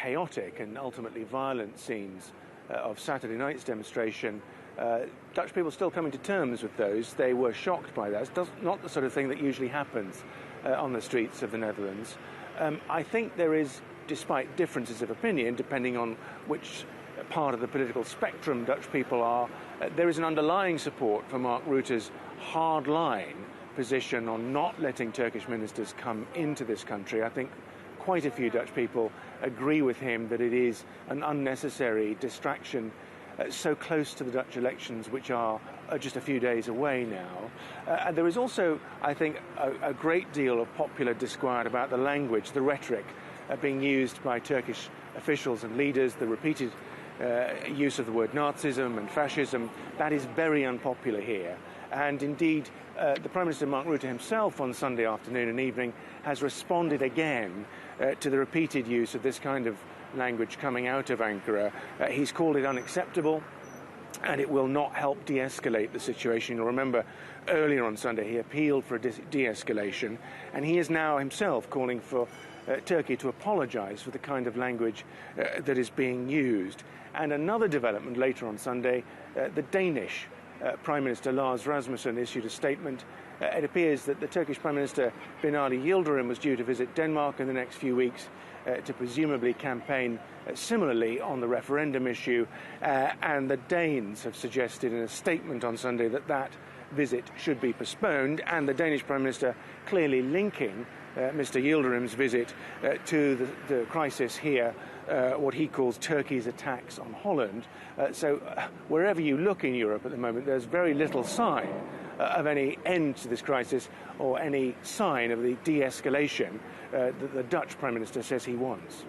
chaotic and ultimately violent scenes of Saturday night's demonstration, Dutch people still coming to terms with those. They were shocked by that. It's not the sort of thing that usually happens on the streets of the Netherlands. I think there is, despite differences of opinion, depending on which part of the political spectrum Dutch people are, there is an underlying support for Mark Rutte's hard-line position on not letting Turkish ministers come into this country. I think quite a few Dutch people agree with him that it is an unnecessary distraction so close to the Dutch elections, which are just a few days away now. And there is also, I think, a great deal of popular disquiet about the language, the rhetoric being used by Turkish officials and leaders, the repeated use of the word Nazism and fascism. That is very unpopular here. And indeed, the Prime Minister Mark Rutte himself on Sunday afternoon and evening has responded again to the repeated use of this kind of language coming out of Ankara. He's called it unacceptable, and it will not help de-escalate the situation. You'll remember earlier on Sunday he appealed for a de-escalation, and he is now himself calling for Turkey to apologise for the kind of language that is being used. And another development later on Sunday, the Danish Prime Minister Lars Rasmussen issued a statement. It appears that the Turkish Prime Minister Binali Yildirim was due to visit Denmark in the next few weeks to presumably campaign similarly on the referendum issue, and the Danes have suggested in a statement on Sunday that that visit should be postponed, and the Danish Prime Minister clearly linking Mr. Yildirim's visit to the crisis here, what he calls Turkey's attacks on Holland. So wherever you look in Europe at the moment, there's very little sign of any end to this crisis or any sign of the de-escalation that the Dutch Prime Minister says he wants.